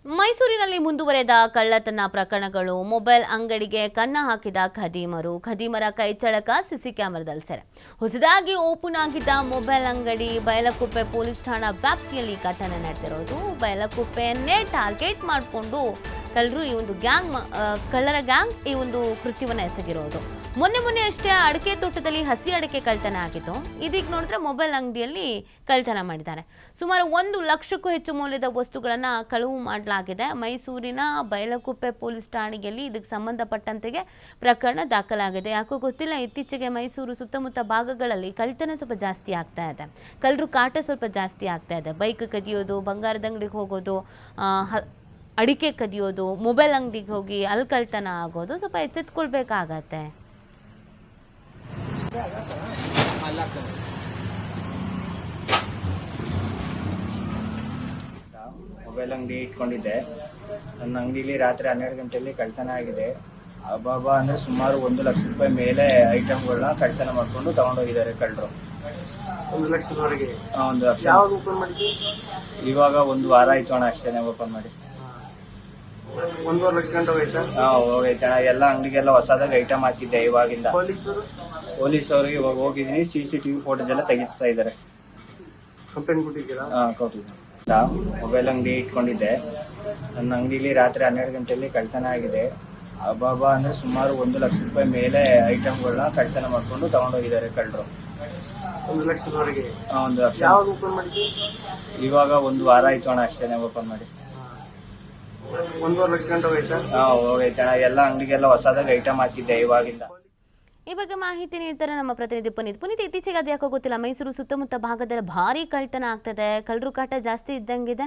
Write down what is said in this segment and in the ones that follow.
ಮೈಸೂರಿನಲ್ಲಿ ಮುಂದುವರೆದ ಕಳ್ಳತನ ಪ್ರಕರಣಗಳು, ಮೊಬೈಲ್ ಅಂಗಡಿಗೆ ಕನ್ನ ಹಾಕಿದ ಖದೀಮರ ಕೈಚಳಕ ಸಿಸಿ ಕ್ಯಾಮೆರಾದಲ್ಲಿ ಸೆರೆ. ಹೊಸದಾಗಿ ಓಪನ್ ಆಗಿದ್ದ ಮೊಬೈಲ್ ಅಂಗಡಿ ಬೈಲಕುಪ್ಪೆ ಪೊಲೀಸ್ ಠಾಣಾ ವ್ಯಾಪ್ತಿಯಲ್ಲಿ ಘಟನೆ ನಡೆದಿರೋದು. ಬೈಲಕುಪ್ಪೆಯನ್ನೇ ಟಾರ್ಗೆಟ್ ಮಾಡಿಕೊಂಡು ಕಳ್ಳರು ಕಳ್ಳರ ಗ್ಯಾಂಗ್ ಈ ಒಂದು ಕೃತ್ಯವನ್ನು ಎಸಗಿರೋದು. ಮೊನ್ನೆ ಅಷ್ಟೇ ಅಡಿಕೆ ತೋಟದಲ್ಲಿ ಹಸಿ ಅಡಿಕೆ ಕಳ್ತನ ಆಗಿತ್ತು. ಇದೀಗ ನೋಡಿದ್ರೆ ಮೊಬೈಲ್ ಅಂಗಡಿಯಲ್ಲಿ ಕಳ್ತನ ಮಾಡಿದ್ದಾರೆ. ಸುಮಾರು 1 ಲಕ್ಷಕ್ಕೂ ಹೆಚ್ಚು ಮೌಲ್ಯದ ವಸ್ತುಗಳನ್ನು ಕಳವು ಮಾಡಲಾಗಿದೆ. ಮೈಸೂರಿನ ಬೈಲಕುಪ್ಪೆ ಪೊಲೀಸ್ ಠಾಣೆಯಲ್ಲಿ ಇದಕ್ಕೆ ಸಂಬಂಧಪಟ್ಟಂತೆಗೆ ಪ್ರಕರಣ ದಾಖಲಾಗಿದೆ. ಯಾಕೋ ಗೊತ್ತಿಲ್ಲ, ಇತ್ತೀಚೆಗೆ ಮೈಸೂರು ಸುತ್ತಮುತ್ತ ಭಾಗಗಳಲ್ಲಿ ಕಳ್ತನ ಸ್ವಲ್ಪ ಜಾಸ್ತಿ ಆಗ್ತಾ ಇದೆ. ಕಳ್ಳರು ಕಾಟ ಸ್ವಲ್ಪ ಜಾಸ್ತಿ ಆಗ್ತಾ ಇದೆ. ಬೈಕ್ ಕದಿಯೋದು, ಬಂಗಾರದ ಅಂಗಡಿಗೆ ಹೋಗೋದು, ಅಡಿಕೆ ಕದಿಯೋದು, ಮೊಬೈಲ್ ಅಂಗಡಿಗೆ ಹೋಗಿ ಅಲ್ಲಿ ಕಳ್ತನ ಆಗೋದು ಸ್ವಲ್ಪ ಎಚ್ಚೆತ್ಕೊಳ್ಬೇಕಾಗತ್ತೆ. ಮೊಬೈಲ್ ಅಂಗಡಿ ಇಟ್ಕೊಂಡಿದ್ದೆ. ನನ್ನ ಅಂಗಡಿಲಿ ರಾತ್ರಿ 12 ಗಂಟೆಯಲ್ಲಿ ಕಳ್ತನ ಆಗಿದೆ. ಅಬ್ಬಬ್ಬ ಅಂದರೆ ಸುಮಾರು 1 ಲಕ್ಷ ರೂಪಾಯಿ ಮೇಲೆ ಐಟಮ್ಗಳನ್ನ ಕಳ್ತನ ಮಾಡಿಕೊಂಡು ತಗೊಂಡೋಗಿದ್ದಾರೆ ಕಳ್ಳರು. 1 ಲಕ್ಷದವರೆಗೆ? 1 ಲಕ್ಷ. ಯಾವಾಗ ಓಪನ್ ಮಾಡಿದ್ವಿ? ಇವಾಗ 1 ವಾರ ಆಯ್ತು ಅಣ್ಣ, ಅಷ್ಟೇ ಓಪನ್ ಮಾಡಿ. 1.5 ಲಕ್ಷ ಗಂಟೆ ಹೋಯ್ತಾ? ಹೋಗೈತೆ ಅಣ್ಣ. ಎಲ್ಲ ಅಂಗಡಿಗೆಲ್ಲ ಹೊಸದಾಗಿ ಐಟಮ್ ಹಾಕಿದ್ದೆ. ಇವಾಗಿಂದ ಪೊಲೀಸವ್ರಿಗೆ ಇವಾಗ ಹೋಗಿದ್ದೀನಿ. CCTV ಫೋಟೋಸ್ ಎಲ್ಲ ತೆಗಿಸ್ತಾ ಇದ್ದಾರೆ. ಕಂಪ್ಲೇಂಟ್ ಕೊಟ್ಟಿದ್ದೀರಾ? ಕೊಟ್ಟಿದ್ದೀನಿ. ಮೊಬೈಲ್ ಅಂಗಡಿ ಇಟ್ಕೊಂಡಿದ್ದೆ. ನನ್ನ ಅಂಗಡಿಲಿ ರಾತ್ರಿ 12 ಗಂಟೆಯಲ್ಲಿ ಕಳ್ತನ ಆಗಿದೆ. ಅಬ್ಬಬ್ಬ ಅಂದರೆ ಸುಮಾರು 1 ಲಕ್ಷ ರೂಪಾಯಿ ಮೇಲೆ ಐಟಮ್ಗಳನ್ನ ಕಳ್ತನ ಮಾಡಿಕೊಂಡು ತಗೊಂಡೋಗಿದ್ದಾರೆ ಕಳ್ಳರು. 1 ಲಕ್ಷದವರೆಗೆ? 1 ಲಕ್ಷ. ಯಾವಾಗ ಓಪನ್ ಮಾಡಿದ್ವಿ? ಇವಾಗ 1 ವಾರ ಆಯ್ತು ಅಣ್ಣ, ಅಷ್ಟೇ ಓಪನ್ ಮಾಡಿ. 1.5 ಲಕ್ಷ ಗಂಟೆ ಹೋಯ್ತಾ? ಹೋಗೈತೆ ಅಣ್ಣ. ಎಲ್ಲ ಅಂಗಡಿಗೆಲ್ಲ ಹೊಸದಾಗಿ ಐಟಮ್ ಹಾಕಿದ್ದೆ. ಇವಾಗಿಂದ ಈ ಬಗ್ಗೆ ಮಾಹಿತಿ ನೀಡ್ತಾರೆ ನಮ್ಮ ಪ್ರತಿನಿಧಿ ಪುನೀತ್. ಇತ್ತೀಚೆಗೆ ಅದು ಯಾಕೋ ಗೊತ್ತಿಲ್ಲ, ಮೈಸೂರು ಸುತ್ತಮುತ್ತ ಭಾಗದಲ್ಲಿ ಭಾರಿ ಕಳ್ತನ ಆಗ್ತದೆ, ಕಳ್ಳರು ಕಾಟ ಜಾಸ್ತಿ ಇದ್ದಂಗಿದೆ.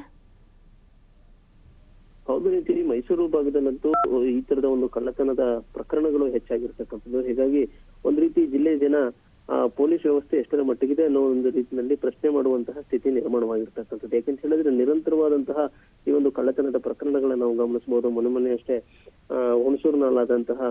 ಹೌದು ರೀತಿ ಮೈಸೂರು ಭಾಗದಲ್ಲಂತೂ ಈ ತರದ ಒಂದು ಕಳ್ಳತನದ ಪ್ರಕರಣಗಳು ಹೆಚ್ಚಾಗಿರ್ತಕ್ಕಂಥದ್ದು. ಹೀಗಾಗಿ ಒಂದ್ ರೀತಿ ಜಿಲ್ಲೆಯ ಜನ ಪೊಲೀಸ್ ವ್ಯವಸ್ಥೆ ಎಷ್ಟರ ಮಟ್ಟಿಗಿದೆ ಅನ್ನೋ ಒಂದು ರೀತಿಯಲ್ಲಿ ಪ್ರಶ್ನೆ ಮಾಡುವಂತಹ ಸ್ಥಿತಿ ನಿರ್ಮಾಣವಾಗಿರ್ತಕ್ಕಂಥದ್ದು. ಯಾಕೆಂತ ಹೇಳಿದ್ರೆ ನಿರಂತರವಾದಂತಹ ಈ ಒಂದು ಕಳ್ಳತನದ ಪ್ರಕರಣಗಳನ್ನ ನಾವು ಗಮನಿಸಬಹುದು. ಮೊನ್ನೆ ಅಷ್ಟೇ ಹುಣಸೂರಿನಲ್ಲಾದಂತಹ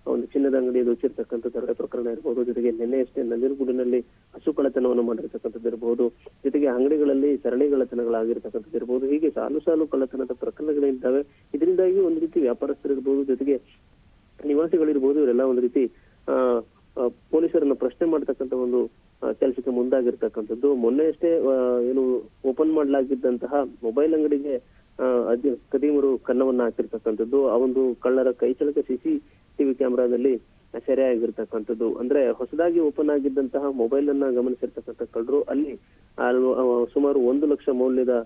ಒಂದು ಚಿನ್ನದ ಅಂಗಡಿ ದೋಚಿರ್ತಕ್ಕಂಥ ದರೋಡೆ ಪ್ರಕರಣ ಇರಬಹುದು. ಜೊತೆಗೆ ನಿನ್ನೆ ಅಷ್ಟೇ ನಂಜನಗೂಡಿನಲ್ಲಿ ಹಸು ಕಳ್ಳತನವನ್ನು ಮಾಡಿರ್ತಕ್ಕಂಥದ್ದು ಇರಬಹುದು. ಜೊತೆಗೆ ಅಂಗಡಿಗಳಲ್ಲಿ ಸರಣಿ ಕಳ್ಳತನಗಳಾಗಿರ್ತಕ್ಕಂಥದ್ದು ಇರಬಹುದು. ಹೀಗೆ ಸಾಲು ಕಳ್ಳತನದ ಪ್ರಕರಣಗಳಿದ್ದಾವೆ. ಇದರಿಂದಾಗಿ ಒಂದು ರೀತಿ ವ್ಯಾಪಾರಸ್ಥರಿರ್ಬಹುದು, ಜೊತೆಗೆ ನಿವಾಸಿಗಳಿರ್ಬಹುದು, ಇವರೆಲ್ಲ ಒಂದು ರೀತಿ ಪೊಲೀಸರನ್ನ ಪ್ರಶ್ನೆ ಮಾಡ್ತಕ್ಕಂಥ ಒಂದು ಕೆಲಸಕ್ಕೆ ಮುಂದಾಗಿರ್ತಕ್ಕಂಥದ್ದು. ಮೊನ್ನೆ ಅಷ್ಟೇ ಏನು ಓಪನ್ ಮಾಡಲಾಗಿದ್ದಂತಹ ಮೊಬೈಲ್ ಅಂಗಡಿಗೆ ಖದೀಮರು ಕನ್ನವನ್ನ ಹಾಕಿರ್ತಕ್ಕಂಥದ್ದು. ಆ ಒಂದು ಕಳ್ಳರ ಕೈಚಳಕ CCTV ಕ್ಯಾಮೆರಾದಲ್ಲಿ ಸೆರೆ ಆಗಿರ್ತಕ್ಕಂಥದ್ದು. ಅಂದ್ರೆ ಹೊಸದಾಗಿ ಓಪನ್ ಆಗಿದ್ದಂತಹ ಮೊಬೈಲ್ ಅನ್ನ ಗಮನಿಸಿರ್ತಕ್ಕಂಥ ಕಳ್ಳರು ಅಲ್ಲಿ ಸುಮಾರು 1 ಲಕ್ಷ ಮೌಲ್ಯದ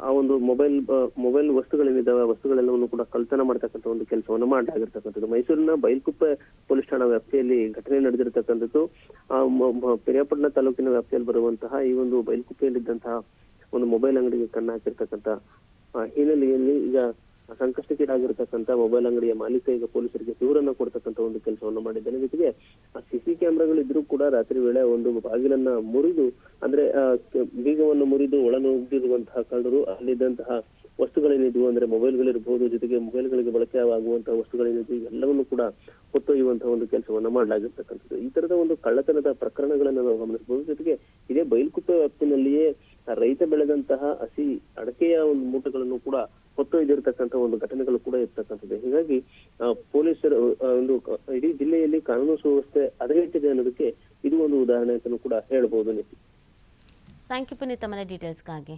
ಆ ಒಂದು ಮೊಬೈಲ್ ವಸ್ತುಗಳೇನಿದ್ದಾವೆ ಆ ವಸ್ತುಗಳೆಲ್ಲವನ್ನು ಕೂಡ ಕಳ್ತನ ಮಾಡ್ತಕ್ಕಂಥ ಒಂದು ಕೆಲಸವನ್ನು ಮಾಡಲಾಗಿರ್ತಕ್ಕಂಥದ್ದು. ಮೈಸೂರಿನ ಬೈಲಕುಪ್ಪೆ ಪೊಲೀಸ್ ಠಾಣಾ ವ್ಯಾಪ್ತಿಯಲ್ಲಿ ಘಟನೆ ನಡೆದಿರ್ತಕ್ಕಂಥದ್ದು. ಪಿರಿಯಾಪಟ್ಟಣ ತಾಲೂಕಿನ ವ್ಯಾಪ್ತಿಯಲ್ಲಿ ಬರುವಂತಹ ಈ ಒಂದು ಬೈಲಕುಪ್ಪೆಯಲ್ಲಿದ್ದಂತಹ ಒಂದು ಮೊಬೈಲ್ ಅಂಗಡಿಗೆ ಕಣ್ಣ ಹಾಕಿರ್ತಕ್ಕಂಥ ಹಿನ್ನೆಲೆಯಲ್ಲಿ ಈಗ ಸಂಕಷ್ಟಕ್ಕೀಡಾಗಿರ್ತಕ್ಕಂಥ ಮೊಬೈಲ್ ಅಂಗಡಿಯ ಮಾಲೀಕ ಈಗ ಪೊಲೀಸರಿಗೆ ದೂರನ್ನ ಕೊಡ್ತಕ್ಕಂಥ ಒಂದು ಕೆಲಸವನ್ನು ಮಾಡಿದ್ದಾನೆ. ಜೊತೆಗೆ CC ಕ್ಯಾಮೆರಾಗಳಿದ್ರೂ ಕೂಡ ರಾತ್ರಿ ವೇಳೆ ಒಂದು ಬಾಗಿಲನ್ನ ಮುರಿದು, ಅಂದ್ರೆ ಬೀಗವನ್ನು ಮುರಿದು ಒಳನುಗ್ಗಿರುವಂತಹ ಕಳ್ಳರು ಅಲ್ಲಿದ್ದಂತಹ ವಸ್ತುಗಳೇನಿದ್ವು, ಅಂದ್ರೆ ಮೊಬೈಲ್ಗಳಿರ್ಬಹುದು, ಜೊತೆಗೆ ಮೊಬೈಲ್ಗಳಿಗೆ ಬಳಕೆ ಆಗುವಂತಹ ವಸ್ತುಗಳೇನಿದ್ವು ಎಲ್ಲವನ್ನು ಕೂಡ ಹೊತ್ತೊಯ್ಯುವಂತಹ ಒಂದು ಕೆಲಸವನ್ನ ಮಾಡಲಾಗಿರ್ತಕ್ಕಂಥದ್ದು. ಈ ತರದ ಒಂದು ಕಳ್ಳತನದ ಪ್ರಕರಣಗಳನ್ನ ನಾವು ಗಮನಿಸಬಹುದು. ಜೊತೆಗೆ ಇದೇ ಬೈಲಕುಪ್ಪೆ ವ್ಯಾಪ್ತಿನಲ್ಲಿಯೇ ರೈತ ಬೆಳೆದಂತಹ ಹಸಿ ಅಡಕೆಯ ಒಂದು ಮೂಟಗಳನ್ನು ಕೂಡ ಹೊತ್ತೊಯ್ದಿರ್ತಕ್ಕಂಥ ಒಂದು ಘಟನೆಗಳು ಕೂಡ ಇರ್ತಕ್ಕಂಥದ್ದು. ಹೀಗಾಗಿ ಪೊಲೀಸರು ಒಂದು ಇಡೀ ಜಿಲ್ಲೆಯಲ್ಲಿ ಕಾನೂನು ಸುವ್ಯವಸ್ಥೆ ಹದಗೆಟ್ಟಿದೆ ಅನ್ನೋದಕ್ಕೆ ಇದು ಒಂದು ಉದಾಹರಣೆ ಅಂತಲೂ ಕೂಡ ಹೇಳ್ಬೋದು. ಥ್ಯಾಂಕ್ ಯು ಪುನೀತ್, ತಮ್ಮ ಡೀಟೇಲ್ಸ್ಗಾಗಿ.